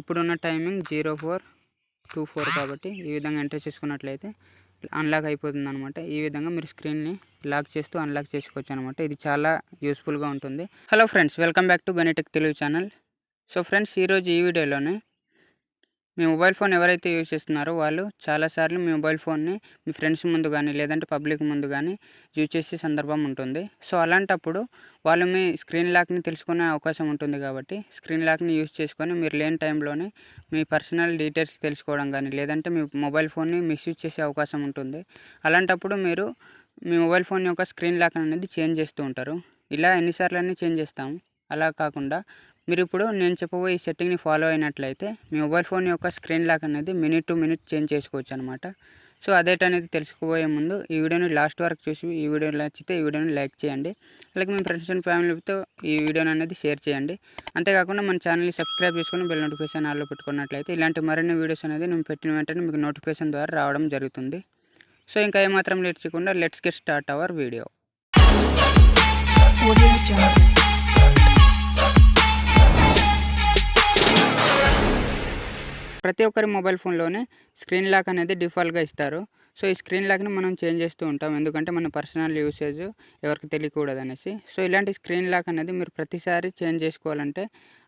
ఇప్పుడున్న టైమింగ్ 04:24 కాబట్టి ఈ విధంగా ఎంటర్ చేసుకున్నట్లయితే అన్లాక్ అయిపోతుంది అనమాట. ఈ విధంగా మీరు స్క్రీన్ని లాక్ చేస్తూ అన్లాక్ చేసుకోవచ్చు అనమాట. ఇది చాలా యూస్ఫుల్గా ఉంటుంది. Hello friends, welcome back to Ganitech Telugu channel. So friends, ఈరోజు ఈ వీడియోలోనే మీ మొబైల్ ఫోన్ ఎవరైతే యూజ్ చేస్తున్నారో వాళ్ళు చాలాసార్లు మీ మొబైల్ ఫోన్ని మీ ఫ్రెండ్స్ ముందు కానీ లేదంటే పబ్లిక్ ముందు కానీ యూజ్ చేసే సందర్భం ఉంటుంది. సో అలాంటప్పుడు వాళ్ళు మీ స్క్రీన్ లాక్ని తెలుసుకునే అవకాశం ఉంటుంది. కాబట్టి స్క్రీన్ లాక్ని యూజ్ చేసుకొని మీరు లేని టైంలోనే మీ పర్సనల్ డీటెయిల్స్ తెలుసుకోవడం కానీ లేదంటే మీ మొబైల్ ఫోన్ని మిస్యూజ్ చేసే అవకాశం ఉంటుంది. అలాంటప్పుడు మీరు మీ మొబైల్ ఫోన్ యొక్క స్క్రీన్ లాక్ అనేది చేంజ్ చేస్తూ ఉంటారు. ఇలా ఎన్నిసార్లు చేంజ్ చేస్తాము. అలా కాకుండా మీరు ఇప్పుడు నేను చెప్పబోయే ఈ సెట్టింగ్ని ఫాలో అయినట్లయితే మీ మొబైల్ ఫోన్ యొక్క స్క్రీన్ లాక్ అనేది మినిట్ టు మినిట్ చేంజ్ చేసుకోవచ్చు అనమాట. సో అదేటనేది తెలుసుకోబోయే ముందు ఈ వీడియోని లాస్ట్ వరకు చూసి ఈ వీడియో నచ్చితే ఈ వీడియోని లైక్ చేయండి. అలాగే మీ ఫ్రెండ్స్ అండ్ ఫ్యామిలీతో ఈ వీడియోని అనేది షేర్ చేయండి. అంతేకాకుండా మన ఛానల్ని సబ్స్క్రైబ్ చేసుకుని బెల్ నోటిఫికేషన్ ఆల్లో పెట్టుకున్నట్లయితే ఇలాంటి మరిన్ని వీడియోస్ అనేది నేను పెట్టిన వెంటనే మీకు నోటిఫికేషన్ ద్వారా రావడం జరుగుతుంది. సో ఇంకా ఏమాత్రం లేట్ చేయకుండా let's get start our video. ప్రతి ఒక్కరి మొబైల్ ఫోన్లోనే స్క్రీన్ లాక్ అనేది డిఫాల్ట్గా ఇస్తారు. సో ఈ స్క్రీన్ లాక్ని మనం చేంజ్ చేస్తూ ఉంటాం, ఎందుకంటే మన పర్సనల్ యూసేజ్ ఎవరికి తెలియకూడదు అనేసి. సో ఇలాంటి స్క్రీన్ లాక్ అనేది మీరు ప్రతిసారి చేంజ్ చేసుకోవాలంటే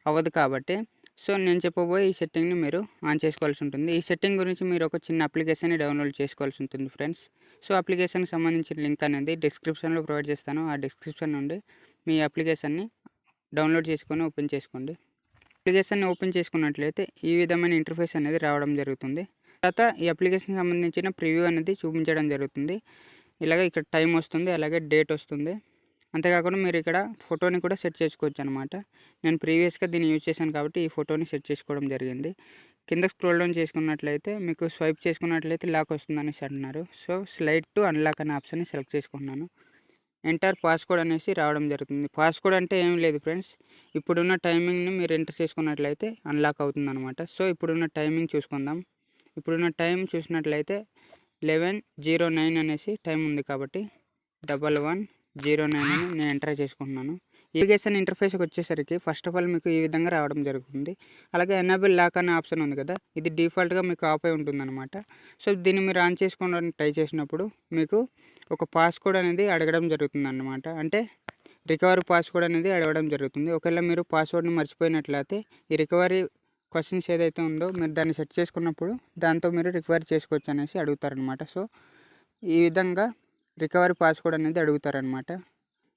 అవ్వదు. కాబట్టి సో నేను చెప్పబోయే ఈ సెట్టింగ్ని మీరు ఆన్ చేసుకోవాల్సి ఉంటుంది. ఈ సెట్టింగ్ గురించి మీరు ఒక చిన్న అప్లికేషన్ని డౌన్లోడ్ చేసుకోవాల్సి ఉంటుంది ఫ్రెండ్స్. సో అప్లికేషన్కి సంబంధించిన లింక్ అనేది డిస్క్రిప్షన్లో ప్రొవైడ్ చేస్తాను. ఆ డిస్క్రిప్షన్ నుండి మీ అప్లికేషన్ని డౌన్లోడ్ చేసుకొని ఓపెన్ చేసుకోండి. అప్లికేషన్ ఓపెన్ చేసుకున్నట్లయితే ఈ విధమైన ఇంటర్ఫేస్ అనేది రావడం జరుగుతుంది. తర్వాత ఈ అప్లికేషన్ సంబంధించిన ప్రివ్యూ అనేది చూపించడం జరుగుతుంది. ఇలాగే ఇక్కడ టైం వస్తుంది, అలాగే డేట్ వస్తుంది. అంతేకాకుండా మీరు ఇక్కడ ఫోటోని కూడా సెట్ చేసుకోవచ్చు అనమాట. నేను ప్రీవియస్గా దీన్ని యూజ్ చేశాను కాబట్టి ఈ ఫోటోని సెట్ చేసుకోవడం జరిగింది. కింద స్క్రోల్ డౌన్ చేసుకున్నట్లయితే మీకు స్వైప్ చేసుకున్నట్లయితే లాక్ వస్తుంది అనేసి అంటున్నారు. సో స్లైడ్ టు అన్లాక్ అనే ఆప్షన్ని సెలెక్ట్ చేసుకుంటున్నాను. ఎంటర్ పాస్కోడ్ అనేసి రావడం జరుగుతుంది. పాస్కోడ్ అంటే ఏం లేదు ఫ్రెండ్స్, ఇప్పుడున్న టైమింగ్ని మీరు ఎంటర్ చేసుకున్నట్లయితే అన్లాక్ అవుతుంది అనమాట. సో ఇప్పుడున్న టైమింగ్ చూసుకుందాం. ఇప్పుడున్న టైం చూసినట్లయితే 11:09 అనేసి టైం ఉంది కాబట్టి 11:09 అని నేను ఎంటర్ చేసుకుంటున్నాను. అప్లికేషన్ ఇంటర్ఫేస్కి వచ్చేసరికి ఫస్ట్ ఆఫ్ ఆల్ మీకు ఈ విధంగా రావడం జరుగుతుంది. అలాగే ఎనేబుల్ లాక్ అనే ఆప్షన్ ఉంది కదా, ఇది డిఫాల్ట్గా మీకు ఆఫ్ అయి ఉంటుందన్నమాట. సో దీన్ని మీరు ఆన్ చేసుకోవడానికి ట్రై చేసినప్పుడు మీకు ఒక పాస్కోడ్ అనేది అడగడం జరుగుతుంది అన్నమాట. అంటే రికవరీ పాస్కోడ్ అనేది అడగడం జరుగుతుంది. ఒకవేళ మీరు పాస్వర్డ్ని మర్చిపోయినట్లయితే ఈ రికవరీ క్వశ్చన్స్ ఏదైతే ఉందో మీరు దాన్ని సెట్ చేసుకున్నప్పుడు దాంతో మీరు రికవరీ చేసుకోవచ్చు అనేసి అడుగుతారనమాట. సో ఈ విధంగా రికవరీ పాస్కోడ్ అనేది అడుగుతారనమాట.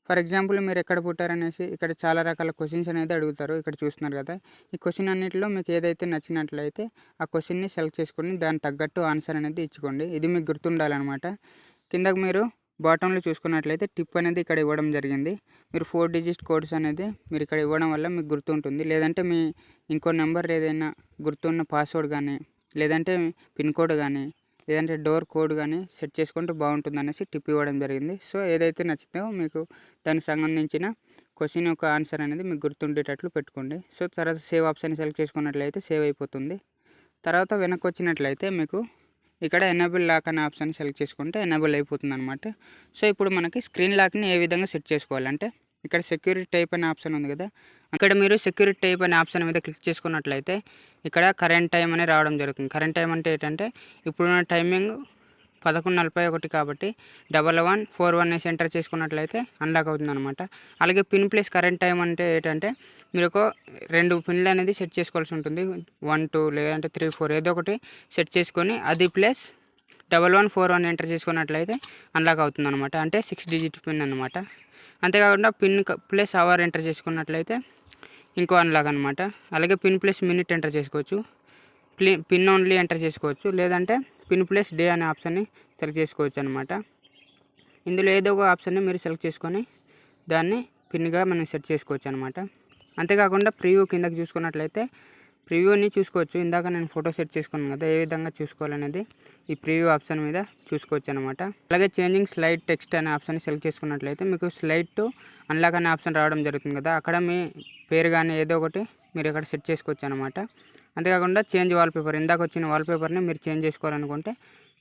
ఫర్ ఎగ్జాంపుల్ మీరు ఎక్కడ పుట్టారనేసి ఇక్కడ చాలా రకాల క్వశ్చన్స్ అనేది అడుగుతారు. ఇక్కడ చూస్తున్నారు కదా, ఈ క్వశ్చన్ అన్నింటిలో మీకు ఏదైతే నచ్చినట్లయితే ఆ క్వశ్చన్ని సెలెక్ట్ చేసుకొని దానికి తగ్గట్టు ఆన్సర్ అనేది ఇచ్చుకోండి. ఇది మీకు గుర్తుండాలన్నమాట. కిందకు మీరు బాటంలో చూసుకున్నట్లయితే టిప్ అనేది ఇక్కడ ఇవ్వడం జరిగింది. మీరు 4 డిజిట్ కోడ్స్ అనేది మీరు ఇక్కడ ఇవ్వడం వల్ల మీకు గుర్తుంటుంది. లేదంటే మీ ఇంకో నెంబర్ ఏదైనా గుర్తున్న పాస్వర్డ్ కానీ లేదంటే పిన్ కోడ్ కానీ లేదంటే డోర్ కోడ్ కానీ సెట్ చేసుకుంటే బాగుంటుంది అనేసి టిప్ ఇవ్వడం జరిగింది. సో ఏదైతే నచ్చిందో మీకు దానికి సంబంధించిన క్వశ్చన్ యొక్క ఆన్సర్ అనేది మీకు గుర్తుండేటట్లు పెట్టుకోండి. సో తర్వాత సేవ్ ఆప్షన్ సెలెక్ట్ చేసుకున్నట్లయితే సేవ్ అయిపోతుంది. తర్వాత వెనక్కి వచ్చినట్లయితే మీకు ఇక్కడ ఎనేబుల్ లాక్ అనే ఆప్షన్ సెలెక్ట్ చేసుకుంటే ఎనేబుల్ అయిపోతుంది అనమాట. సో ఇప్పుడు మనకి స్క్రీన్ లాక్ని ఏ విధంగా సెట్ చేసుకోవాలంటే ఇక్కడ సెక్యూరిటీ టైప్ అనే ఆప్షన్ ఉంది కదా, అక్కడ మీరు సెక్యూరిటీ టైప్ అనే ఆప్షన్ మీద క్లిక్ చేసుకున్నట్లయితే ఇక్కడ కరెంట్ టైం అని రావడం జరుగుతుంది. కరెంట్ టైం అంటే ఏంటంటే ఇప్పుడున్న టైమింగ్ 11:41 కాబట్టి 11:41 అనేసి ఎంటర్ చేసుకున్నట్లయితే అన్లాక్ అవుతుంది అనమాట. అలాగే పిన్ ప్లస్ కరెంట్ టైం అంటే ఏంటంటే మీరు ఒక 2 పిన్లు అనేది సెట్ చేసుకోవాల్సి ఉంటుంది. 1, 2 లేదంటే 3, 4 ఏదో ఒకటి సెట్ చేసుకొని అది ప్లస్ 1141 ఎంటర్ చేసుకున్నట్లయితే అన్లాక్ అవుతుంది అనమాట. అంటే 6 డిజిట్ పిన్ అనమాట. అంతేకాకుండా పిన్ ప్లస్ అవర్ ఎంటర్ చేసుకున్నట్లయితే ఇంకో అన్లాక్ అనమాట. అలాగే పిన్ ప్లస్ మినిట్ ఎంటర్ చేసుకోవచ్చు, పిన్ ఓన్లీ ఎంటర్ చేసుకోవచ్చు, లేదంటే పిన్ ప్లస్ డే అనే ఆప్షన్ని సెలెక్ట్ చేసుకోవచ్చు అనమాట. ఇందులో ఏదో ఒక ఆప్షన్ని మీరు సెలెక్ట్ చేసుకొని దాన్ని పిన్గా మనం సెట్ చేసుకోవచ్చు అనమాట. అంతేకాకుండా ప్రివ్యూ కిందకి చూసుకున్నట్లయితే ప్రివ్యూని చూసుకోవచ్చు. ఇందాక నేను ఫోటో సెట్ చేసుకున్నాను కదా, ఏ విధంగా చూసుకోవాలనేది ఈ ప్రివ్యూ ఆప్షన్ మీద చూసుకోవచ్చు అనమాట. అలాగే చేంజింగ్ స్లైడ్ టెక్స్ట్ అనే ఆప్షన్ని సెలెక్ట్ చేసుకున్నట్లయితే మీకు స్లైడ్ టు అన్లాక్ అనే ఆప్షన్ రావడం జరుగుతుంది కదా, అక్కడ మీ పేరు కానీ ఏదో ఒకటి మీరు ఇక్కడ సెట్ చేసుకోవచ్చు అనమాట. అంతేకాకుండా చేంజ్ వాల్పేపర్, ఇందాక వచ్చిన వాల్పేపర్ని మీరు చేంజ్ చేసుకోవాలనుకుంటే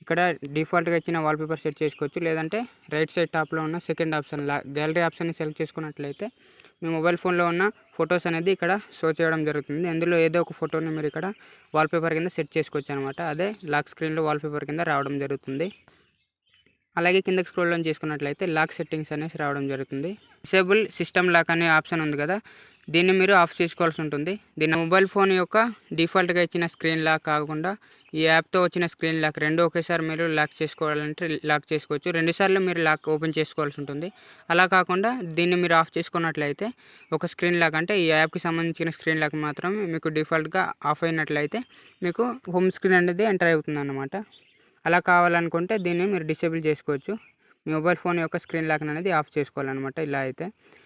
ఇక్కడ డిఫాల్ట్గా ఇచ్చిన వాల్పేపర్ సెట్ చేసుకోవచ్చు. లేదంటే రైట్ సైడ్ టాప్లో ఉన్న సెకండ్ ఆప్షన్ గ్యాలరీ ఆప్షన్ని సెలెక్ట్ చేసుకున్నట్లయితే మీ మొబైల్ ఫోన్లో ఉన్న ఫొటోస్ అనేది ఇక్కడ షో చేయడం జరుగుతుంది. అందులో ఏదో ఒక ఫోటోని మీరు ఇక్కడ వాల్పేపర్ కింద సెట్ చేసుకోవచ్చు అనమాట. అదే లాక్ స్క్రీన్లో వాల్పేపర్ కింద రావడం జరుగుతుంది. అలాగే కిందకి స్క్రోల్ డౌన్ చేసుకున్నట్లయితే లాక్ సెట్టింగ్స్ అనేసి రావడం జరుగుతుంది. డిసేబుల్ సిస్టమ్ లాక్ అనే ఆప్షన్ ఉంది కదా, దీన్ని మీరు ఆఫ్ చేసుకోవాల్సి ఉంటుంది. దీన్ని మొబైల్ ఫోన్ యొక్క డిఫాల్ట్గా ఇచ్చిన స్క్రీన్ లాక్ కాకుండా ఈ యాప్తో వచ్చిన స్క్రీన్ లాక్ రెండు ఒకేసారి మీరు లాక్ చేసుకోవాలంటే లాక్ చేసుకోవచ్చు. రెండుసార్లు మీరు లాక్ ఓపెన్ చేసుకోవాల్సి ఉంటుంది. అలా కాకుండా దీన్ని మీరు ఆఫ్ చేసుకున్నట్లయితే ఒక స్క్రీన్ లాక్ అంటే ఈ యాప్కి సంబంధించిన స్క్రీన్ లాక్ మాత్రం మీకు డిఫాల్ట్గా ఆఫ్ అయినట్లయితే మీకు హోమ్ స్క్రీన్ అనేది ఎంటర్ అవుతుంది అన్నమాట. అలా కావాలనుకుంటే దీన్ని మీరు డిసేబుల్ చేసుకోవచ్చు. మీ మొబైల్ ఫోన్ యొక్క స్క్రీన్ లాక్ అనేది ఆఫ్ చేసుకోవాలన్నమాట. ఇలా అయితే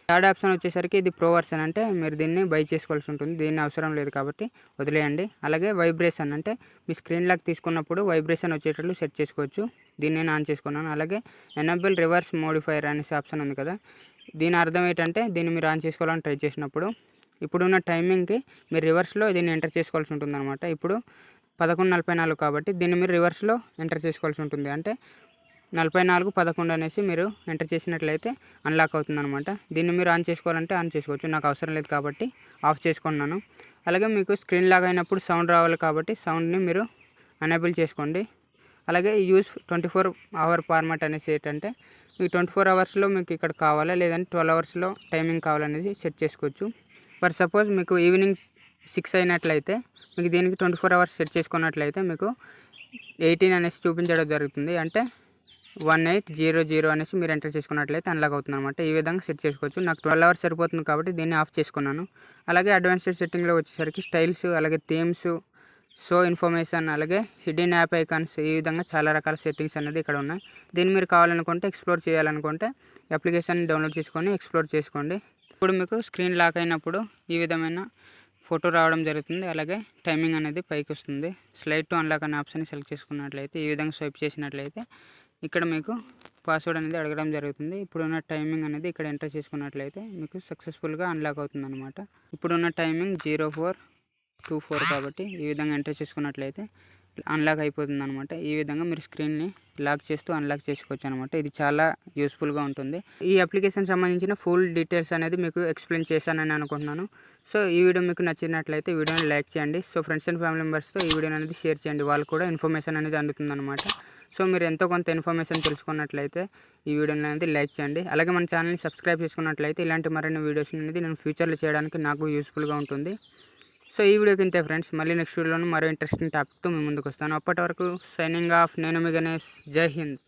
థర్డ్ ఆప్షన్ వచ్చేసరికి ఇది ప్రో వర్షన్, అంటే మీరు దీన్ని బై చేసుకోవాల్సి ఉంటుంది. దీన్ని అవసరం లేదు కాబట్టి వదిలేయండి. అలాగే వైబ్రేషన్ అంటే మీ స్క్రీన్ లాక్ తీసుకున్నప్పుడు వైబ్రేషన్ వచ్చేటట్లు సెట్ చేసుకోవచ్చు. దీన్ని నేను ఆన్ చేసుకున్నాను. అలాగే ఎనేబుల్ రివర్స్ మోడిఫైయర్ అనేసి ఆప్షన్ ఉంది కదా, దీని అర్థం ఏంటంటే దీన్ని మీరు ఆన్ చేసుకోవాలని ట్రై చేసినప్పుడు ఇప్పుడున్న టైమింగ్కి మీరు రివర్స్లో దీన్ని ఎంటర్ చేసుకోవాల్సి ఉంటుంది అనమాట. ఇప్పుడు 11:44 కాబట్టి దీన్ని మీరు రివర్స్లో ఎంటర్ చేసుకోవాల్సి ఉంటుంది. అంటే 44:11 అనేసి మీరు ఎంటర్ చేసినట్లయితే అన్లాక్ అవుతుంది అనమాట. దీన్ని మీరు ఆన్ చేసుకోవాలంటే ఆన్ చేసుకోవచ్చు. నాకు అవసరం లేదు కాబట్టి ఆఫ్ చేసుకున్నాను. అలాగే మీకు స్క్రీన్ లాక్ అయినప్పుడు సౌండ్ రావాలి కాబట్టి సౌండ్ని మీరు ఎనేబుల్ చేసుకోండి. అలాగే యూజ్ 24 అవర్ ఫార్మాట్ అనేసి ఏంటంటే మీకు 24 అవర్స్లో మీకు ఇక్కడ కావాలా లేదంటే 12 అవర్స్లో టైమింగ్ కావాలనేది సెట్ చేసుకోవచ్చు. ఫర్ సపోజ్ మీకు ఈవినింగ్ 6 అయినట్లయితే మీకు దీనికి 24 అవర్స్ సెట్ చేసుకున్నట్లయితే మీకు 18 అనేసి చూపించడం జరుగుతుంది. అంటే 1800 అనేసి మీరు ఎంటర్ చేసుకున్నట్లయితే అన్లాక్ అవుతుంది అనమాట. ఈ విధంగా సెట్ చేసుకోవచ్చు. నాకు 12 అవర్స్ సరిపోతుంది కాబట్టి దీన్ని ఆఫ్ చేసుకున్నాను. అలాగే అడ్వాన్స్డ్ సెట్టింగ్లో వచ్చేసరికి స్టైల్స్, అలాగే థీమ్స్, షో ఇన్ఫర్మేషన్, అలాగే హిడెన్ యాప్ ఐకాన్స్, ఈ విధంగా చాలా రకాల సెట్టింగ్స్ అనేది ఇక్కడ ఉన్నాయి. దీన్ని మీరు కావాలనుకుంటే ఎక్స్ప్లోర్ చేయాలనుకుంటే అప్లికేషన్ డౌన్లోడ్ చేసుకొని ఎక్స్ప్లోర్ చేసుకోండి. ఇప్పుడు మీకు స్క్రీన్ లాక్ అయినప్పుడు ఈ విధమైన ఫోటో రావడం జరుగుతుంది. అలాగే టైమింగ్ అనేది పైకి వస్తుంది. స్లైడ్ టు అన్లాక్ అనే ఆప్షన్ సెలెక్ట్ చేసుకున్నట్లయితే ఈ విధంగా స్వైప్ చేసినట్లయితే ఇక్కడ మీకు పాస్వర్డ్ అనేది అడగడం జరుగుతుంది. ఇప్పుడున్న టైమింగ్ అనేది ఇక్కడ ఎంటర్ చేసుకున్నట్లయితే మీకు సక్సెస్ఫుల్గా అన్లాక్ అవుతుంది అనమాట. ఇప్పుడున్న టైమింగ్ 04:24 కాబట్టి ఈ విధంగా ఎంటర్ చేసుకున్నట్లయితే అన్లాక్ అయిపోతుంది అనమాట. ఈ విధంగా మీరు స్క్రీన్ని లాక్ చేస్తూ అన్లాక్ చేసుకోవచ్చు అనమాట. ఇది చాలా యూస్ఫుల్గా ఉంటుంది. ఈ అప్లికేషన్ సంబంధించిన ఫుల్ డీటెయిల్స్ అనేది మీకు ఎక్స్ప్లెయిన్ చేశానని అనుకుంటున్నాను. సో ఈ వీడియో మీకు నచ్చినట్లయితే వీడియోని లైక్ చేయండి. సో ఫ్రెండ్స్ అండ్ ఫ్యామిలీ మెంబర్స్తో ఈ వీడియోని అనేది షేర్ చేయండి. వాళ్ళు కూడా ఇన్ఫర్మేషన్ అనేది అందుతుందన్నమాట. సో మీరు ఎంతో కొంత ఇన్ఫర్మేషన్ తెలుసుకున్నట్లయితే ఈ వీడియోని అనేది లైక్ చేయండి. అలాగే మన ఛానల్ని సబ్స్క్రైబ్ చేసుకున్నట్లయితే ఇలాంటి మరిన్ని వీడియోస్ అనేది నేను ఫ్యూచర్లో చేయడానికి నాకు యూస్ఫుల్గా ఉంటుంది. సో ఈ వీడియోకి ఇంతే ఫ్రెండ్స్. మళ్ళీ నెక్స్ట్ వీడియోలో మరో ఇంట్రెస్టింగ్ టాపిక్తో మీ ముందుకు వస్తాను. అప్పటి వరకు సైనింగ్ ఆఫ్. నేను మీ గణేష్. జై హింద్.